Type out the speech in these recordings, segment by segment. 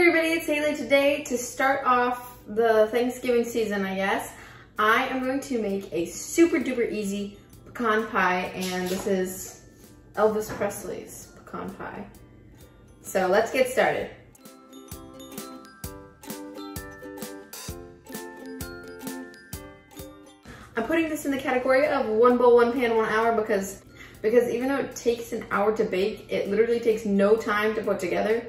everybody, it's Haley. Today, to start off the Thanksgiving season, I guess, I am going to make a super duper easy pecan pie, and this is Elvis Presley's pecan pie. So let's get started. I'm putting this in the category of 1 bowl, 1 pan, 1 hour because even though it takes an hour to bake, it literally takes no time to put together.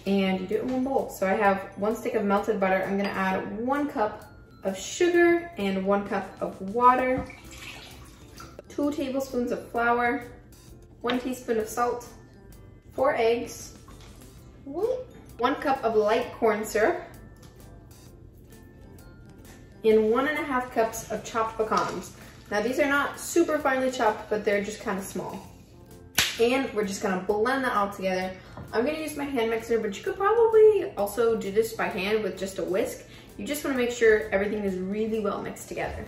And you do it in 1 bowl. So I have 1 stick of melted butter. I'm gonna add 1 cup of sugar and 1 cup of water, 2 tablespoons of flour, 1 teaspoon of salt, 4 eggs, 1 cup of light corn syrup, and 1.5 cups of chopped pecans. Now these are not super finely chopped, but they're just kind of small. And we're just gonna blend that all together. I'm gonna use my hand mixer, but you could probably also do this by hand with just a whisk. You just wanna make sure everything is really well mixed together.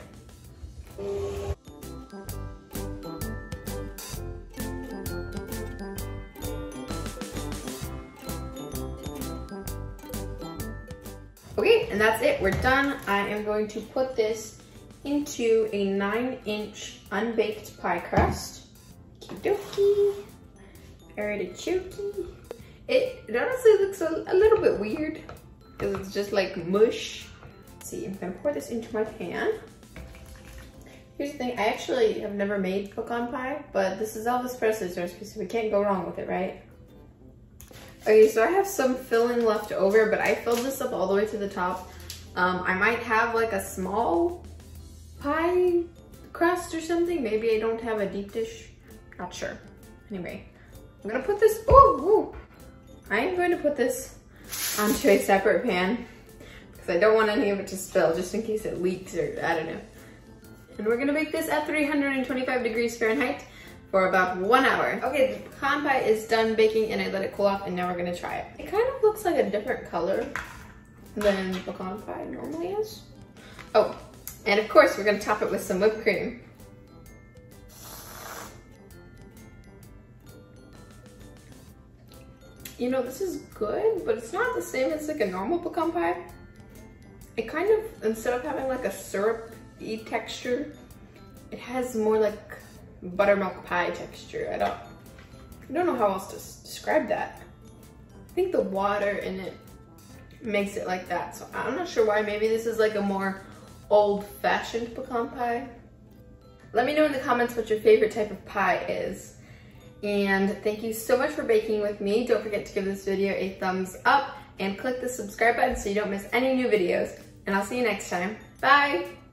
Okay, and that's it, we're done. I am going to put this into a 9-inch unbaked pie crust. Okie dokie. It honestly looks a little bit weird because it's just like mush. Let's see, I'm gonna pour this into my pan. Here's the thing, I actually have never made pecan pie, but this is Elvis Presley's recipe, so we can't go wrong with it, right? Okay, so I have some filling left over, but I filled this up all the way to the top. I might have like a small pie crust or something. Maybe I don't have a deep dish. Not sure. Anyway, I'm gonna put this, I'm going to put this onto a separate pan because I don't want any of it to spill, just in case it leaks or I don't know. And we're gonna bake this at 325 degrees Fahrenheit for about 1 hour. Okay, the pecan pie is done baking and I let it cool off, and now we're gonna try it. It kind of looks like a different color than pecan pie normally is. Oh, and of course we're gonna top it with some whipped cream. You know, this is good, but it's not the same as like a normal pecan pie. It kind of, instead of having like a syrup-y texture, it has more like buttermilk pie texture. I don't know how else to describe that. I think the water in it makes it like that. So I'm not sure why. Maybe this is like a more old-fashioned pecan pie. Let me know in the comments what your favorite type of pie is. And thank you so much for baking with me. Don't forget to give this video a thumbs up and click the subscribe button so you don't miss any new videos. And I'll see you next time. Bye!